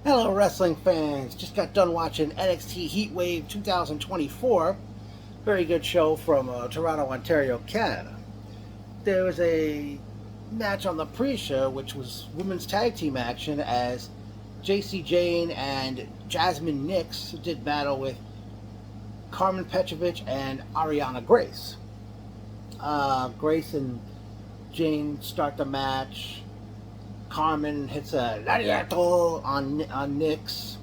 Hello, wrestling fans. Just got done watching NXT Heatwave 2024. Very good show from Toronto, Ontario, Canada. There was a match on the pre-show, which was women's tag team action, as JC Jane and Jasmine Nix did battle with Carmen Petrovic and Ariana Grace. Grace and Jane start the match. Carmen hits a lariato on Nix.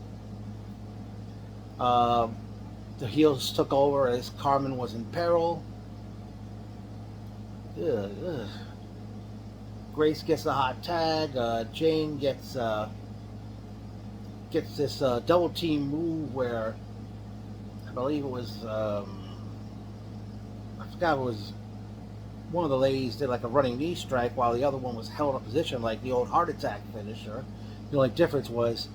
The heels took over as Carmen was in peril. Grace gets a hot tag. Jane gets this double team move where I believe it was I forgot it was one of the ladies did like a running knee strike while the other one was held in position like the old heart attack finisher. The only difference was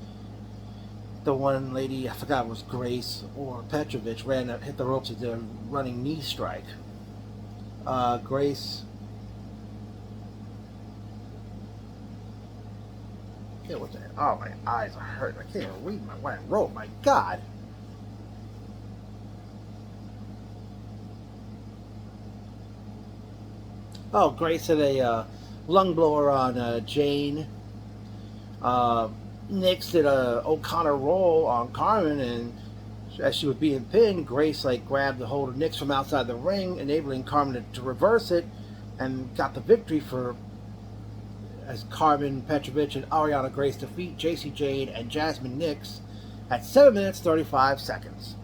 the one lady, I forgot it was Grace or Petrovic, hit the ropes with the running knee strike. Grace, what the hell? Oh, my eyes are hurting. I can't even read what I wrote. My God. Oh, Grace had a lung blower on Jane. Nix did a O'Connor roll on Carmen, and as she was being pinned, Grace grabbed the hold of Nix from outside the ring, enabling Carmen to reverse it, and got the victory as Carmen Petrovic and Ariana Grace defeat JC Jane and Jasmine Nix at 7 minutes 35 seconds.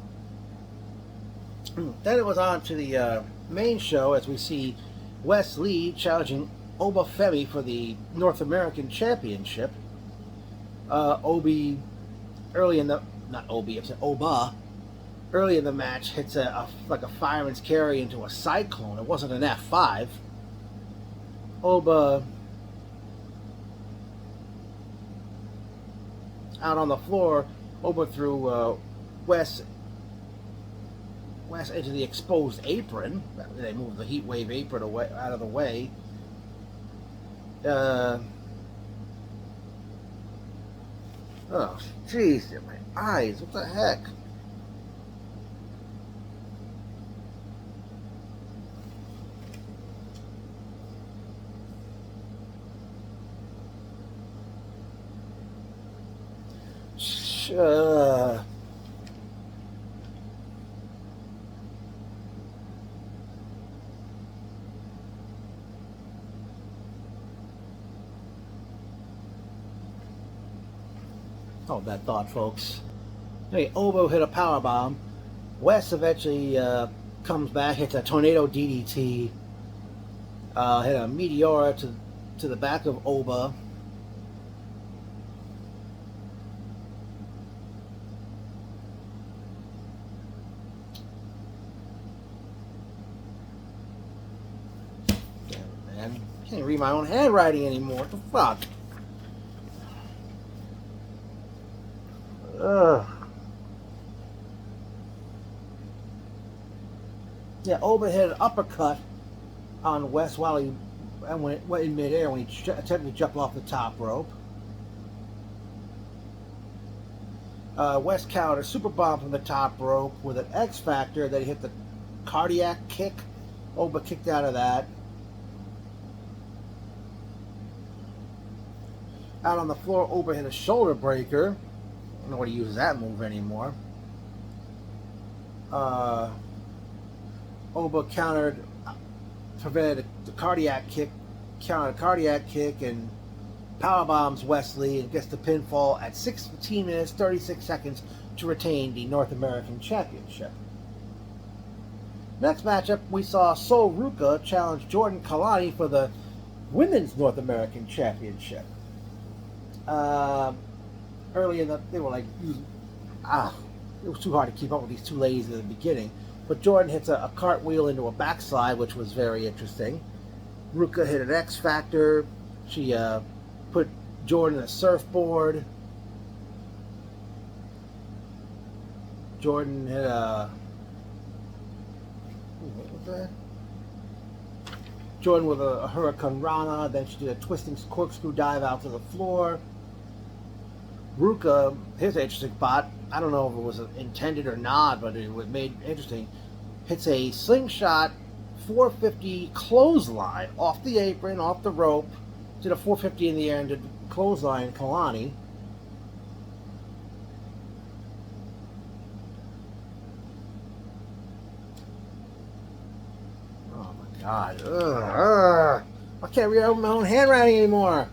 Then it was on to the main show as we see Wes Lee challenging Oba Femi for the North American Championship. Oba early in the match hits a fireman's carry into a cyclone. It wasn't an F5. Oba out on the floor. Oba threw Wes into the exposed apron. They moved the Heatwave apron out of the way. Oh, jeez, my eyes. What the heck? Hold that thought, folks. Anyway, Obo hit a powerbomb. Wes eventually comes back, hits a tornado DDT. Hit a meteora to the back of Oba. Damn it, man. I can't read my own handwriting anymore. What the fuck? Yeah, Oba hit an uppercut on Wes while he went in midair when he attempted to jump off the top rope. Wes countered a super bomb from the top rope with an X Factor. Then he hit the cardiac kick. Oba kicked out of that. Out on the floor, Oba hit a shoulder breaker. I don't know what he uses that move anymore. Oba prevented the cardiac kick, and powerbombs Wes Lee and gets the pinfall at 16 minutes 36 seconds to retain the North American Championship. Next matchup, we saw Sol Ruka challenge Jordan Kalani for the Women's North American Championship. Early in they were it was too hard to keep up with these two ladies in the beginning. But Jordan hits a cartwheel into a backslide, which was very interesting. Ruka hit an X Factor. She put Jordan in a surfboard. Jordan hit a... What was that? Jordan with a Hurricane Rana. Then she did a twisting corkscrew dive out to the floor. Ruka, here's an interesting spot. I don't know if it was intended or not, but it was made interesting. Hits a slingshot 450 clothesline off the apron, off the rope. Did a 450 in the air and did clothesline Kalani. Oh my God. I can't read out my own handwriting anymore.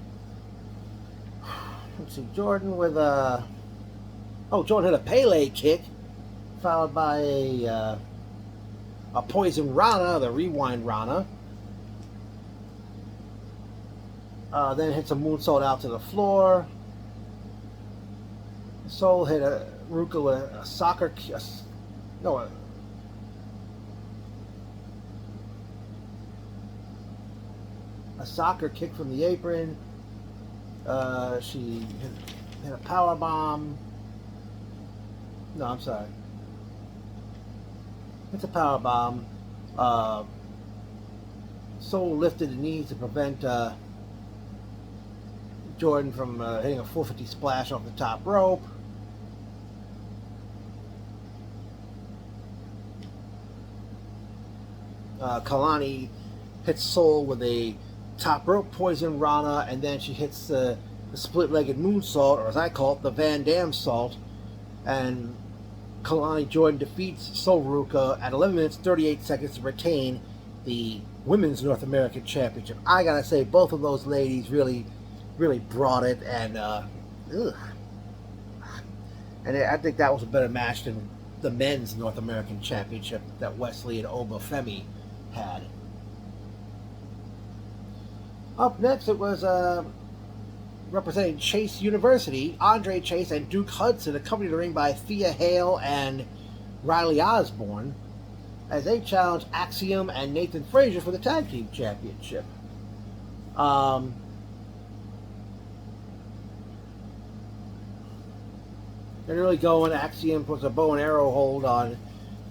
Let's see, Jordan with a... Oh, Jordan hit a Pele kick, followed by a Poison Rana, the Rewind Rana. Then hits a moonsault out to the floor. Soul hit a Ruka with a soccer... a soccer kick from the apron. She hit a power bomb. No, I'm sorry. It's a power bomb. Soul lifted the knees to prevent Jordan from hitting a 450 splash off the top rope. Kalani hits Soul with a top rope Poison Rana, and then she hits the split-legged moonsault, or as I call it, the Van Dam salt, and Kalani Jordan defeats Sol Ruka at 11 minutes 38 seconds to retain the Women's North American Championship. I gotta say, both of those ladies really brought it, and I think that was a better match than the Men's North American Championship that Wesley and Oba Femi had. Up next, it was representing Chase University, Andre Chase and Duke Hudson, accompanied the ring by Thea Hale and Riley Osborne, as they challenged Axiom and Nathan Frazier for the Tag Team Championship. They're really going. Axiom puts a bow and arrow hold on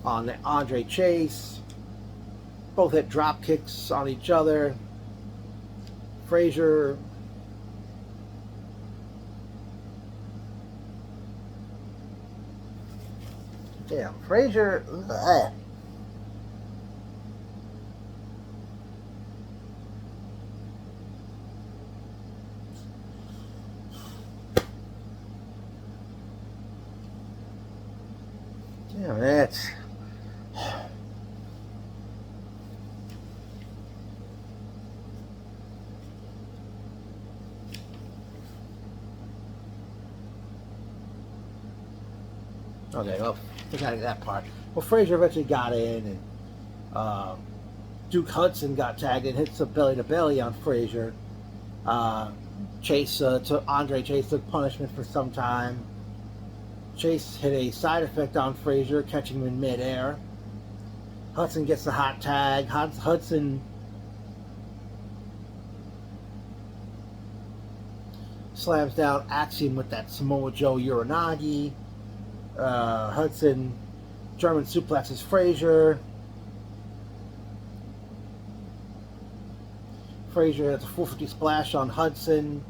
Andre Chase. Both hit drop kicks on each other. Frazier Frazier. Damn it. Okay, well, forgot that part. Well, Frazier eventually got in, and Duke Hudson got tagged and hits a belly-to-belly on Frazier. Andre Chase took punishment for some time. Chase hit a side effect on Frazier, catching him in midair. Hudson gets the hot tag. Hudson slams down Axiom with that Samoa Joe Uranagi. Hudson German suplexes Frazier. Frazier has a 450 splash on Hudson.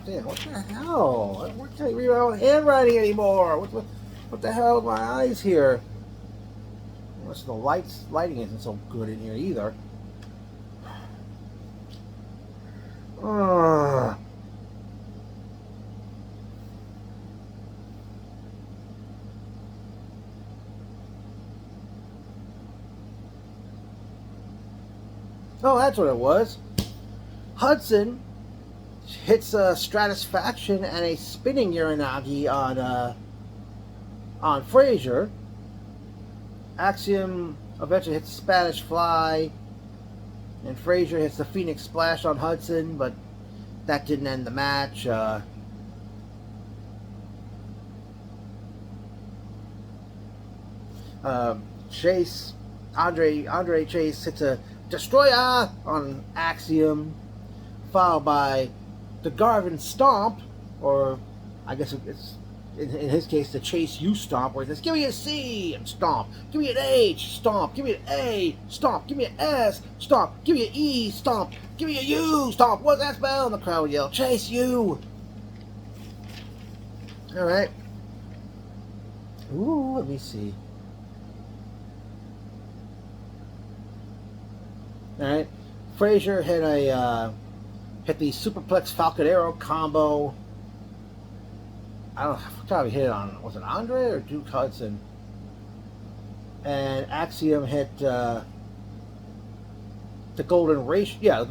Damn, what the hell? I can't read my own handwriting anymore. What the hell with my eyes here? Unless the lighting isn't so good in here either. Oh, that's what it was. Hudson hits a Stratisfaction and a spinning Uranagi on Frazier. Axiom eventually hits Spanish Fly, and Frazier hits the Phoenix Splash on Hudson, but that didn't end the match. Andre Chase hits a Destroyer on Axiom, followed by the Garvin Stomp, or I guess it's in his case, the Chase U stomp, where he says, give me a C, and stomp. Give me an H, stomp. Give me an A, stomp. Give me an S, stomp. Give me an E, stomp. Give me a U, stomp. What's that spell? And the crowd would yell, Chase U. All right. Ooh, let me see. All right. Frazier hit the Superplex Falcon Arrow combo. I don't know, I forgot he hit it on, was it Andre or Duke Hudson? And Axiom hit the golden ratio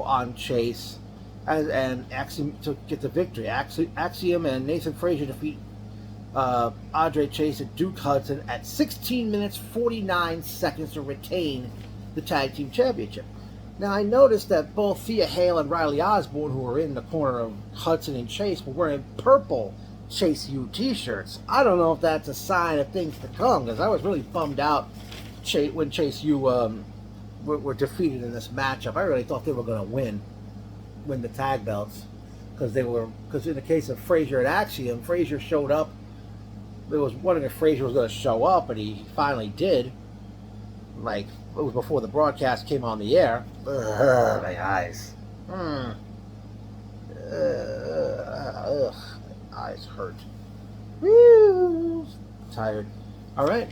on Chase, and Axiom to get the victory. Axiom and Nathan Frazier defeat Andre Chase and Duke Hudson at 16 minutes 49 seconds to retain the tag team championship. Now, I noticed that both Thea Hale and Riley Osborne, who were in the corner of Hudson and Chase, were wearing purple Chase U t-shirts. I don't know if that's a sign of things to come, because I was really bummed out when Chase U were defeated in this matchup. I really thought they were going to win the tag belts, because in the case of Frazier and Axiom, Frazier showed up. There was wondering if Frazier was going to show up, and he finally did. Like, it was before the broadcast came on the air. Ugh, my eyes. Ugh, my eyes hurt. Woo! Tired. All right.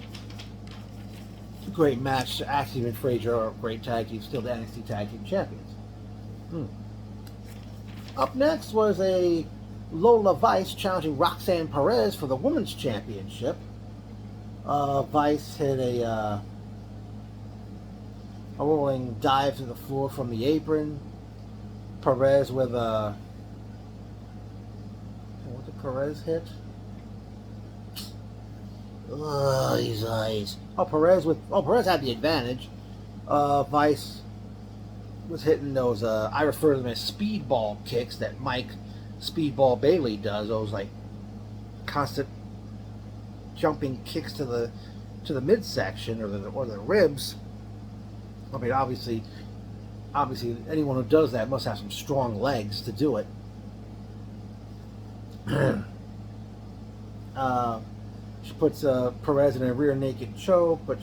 Great match. Axiom and Frazier are a great tag team, still the NXT Tag Team Champions. Up next was a Lola Vice challenging Roxanne Perez for the Women's Championship. Vice hit a rolling dive to the floor from the apron. Perez with a... What did Perez hit? Oh, these eyes. Perez had the advantage. Vice was hitting those, I refer to them as speedball kicks that Mike Speedball Bailey does. Those, like, constant jumping kicks to the midsection or the ribs. I mean, obviously, anyone who does that must have some strong legs to do it. She puts Perez in a rear naked choke, but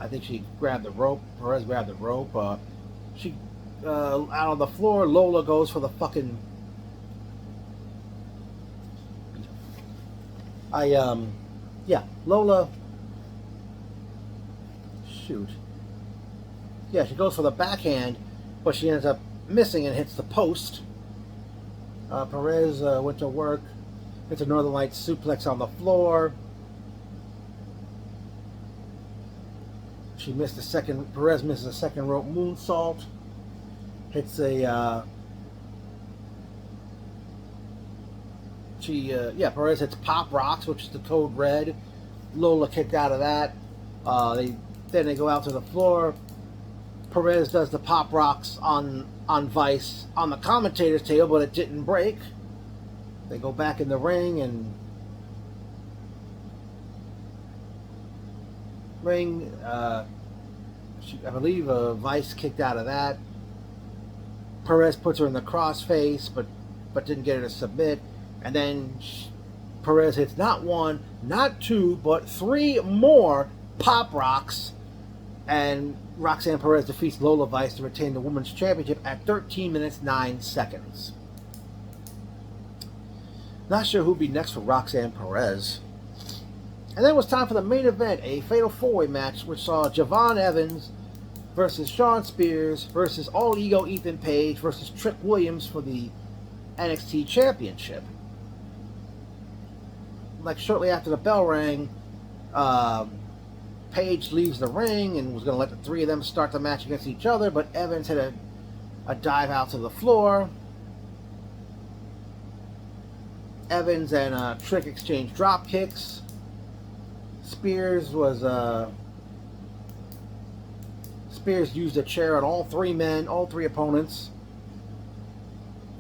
I think she grabbed the rope. Perez grabbed the rope. She out on the floor. Lola goes for the fucking. Lola. Shoot. Yeah, she goes for the backhand, but she ends up missing and hits the post. Perez went to work. Hits a Northern Lights suplex on the floor. Perez misses a second rope moonsault. Hits a... Perez hits Pop Rocks, which is the Code Red. Lola kicked out of that. Then they go out to the floor. Perez does the Pop Rocks on Vice on the commentator's table, but it didn't break. They go back in the ring and I believe Vice kicked out of that. Perez puts her in the crossface, but didn't get her to submit. And then Perez hits not one, not two, but three more Pop Rocks. And Roxanne Perez defeats Lola Vice to retain the Women's Championship at 13 minutes 9 seconds. Not sure who'd be next for Roxanne Perez. And then it was time for the main event, a Fatal 4-Way match, which saw Javon Evans versus Shawn Spears versus All Ego Ethan Page versus Trick Williams for the NXT Championship. Like, shortly after the bell rang, Page leaves the ring and was going to let the three of them start the match against each other, but Evans hit a dive out to the floor. Evans and Trick exchanged drop kicks. Spears used a chair on all three opponents.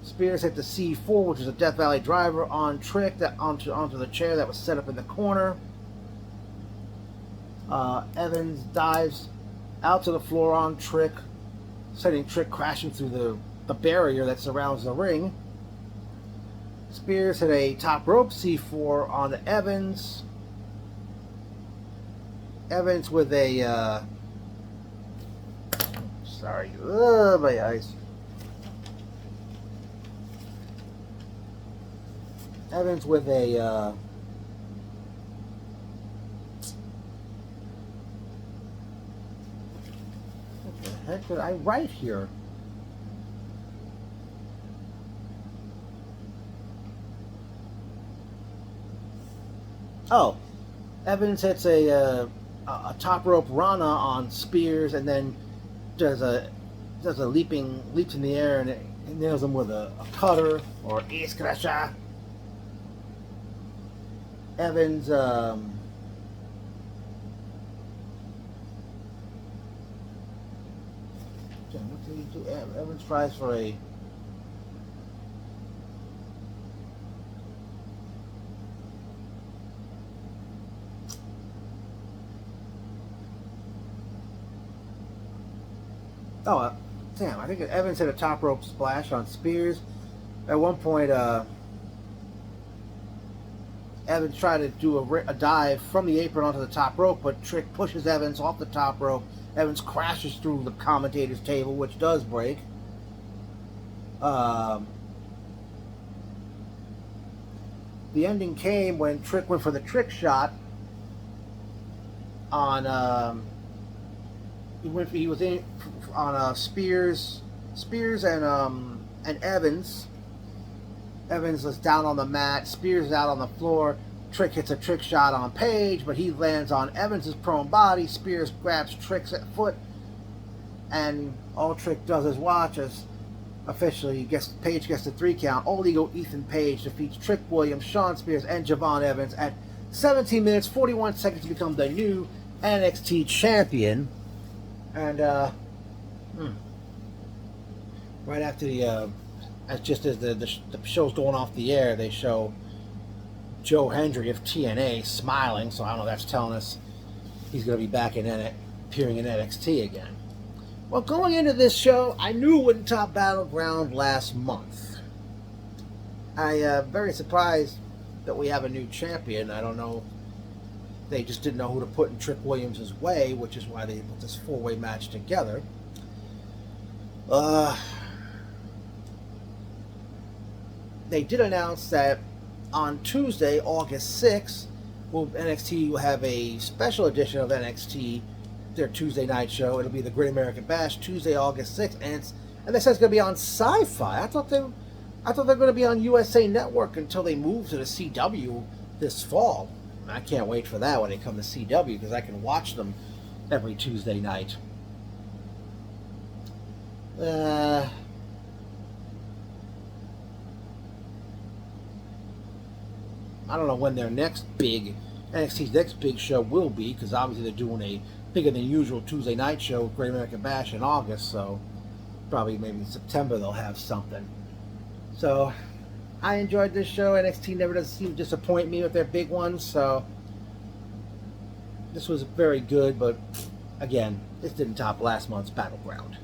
Spears hit the C4, which is a Death Valley driver, on Trick onto the chair that was set up in the corner. Evans dives out to the floor on Trick, sending Trick crashing through the barrier that surrounds the ring. Spears hit a top rope C4 on Evans. Evans with a sorry, my eyes. Evans with a what the heck did I write here? Oh, Evans hits a top rope Rana on Spears, and then does a leaps in the air, and it nails him with a cutter or iscrasha. Evans what did he do? Evans tries for a damn, I think Evans hit a top rope splash on Spears. At one point, Evans tried to do a dive from the apron onto the top rope, but Trick pushes Evans off the top rope. Evans crashes through the commentator's table, which does break. The ending came when Trick went for the trick shot on he was in on Spears and Evans. Evans was down on the mat. Spears is out on the floor. Trick hits a trick shot on Page, but he lands on Evans's prone body. Spears grabs Trick's foot, and all Trick does is watch as officially Page gets the 3 count. Old Ego Ethan Page defeats Trick Williams, Shawn Spears, and Javon Evans at 17 minutes 41 seconds to become the new NXT champion. And right after the just as the show's going off the air, they show Joe Hendry of TNA smiling, so I don't know, that's telling us he's going to be back appearing in NXT again. Well, going into this show, I knew it wouldn't top Battleground last month. I very surprised that we have a new champion. I don't know, they just didn't know who to put in Trick Williams' way, which is why they put this 4-way match together. They did announce that on Tuesday, August 6th, NXT will have a special edition of NXT, their Tuesday night show. It'll be the Great American Bash, Tuesday, August 6th, and they said it's going to be on Sci-Fi. I thought they were going to be on USA Network until they move to the CW this fall. I can't wait for that when they come to CW, because I can watch them every Tuesday night. I don't know when their NXT's next big show will be, because obviously they're doing a bigger than usual Tuesday night show with Great American Bash in August, so probably maybe in September they'll have something. So I enjoyed this show. NXT never does seem to disappoint me with their big ones, so this was very good, but again, this didn't top last month's Battleground.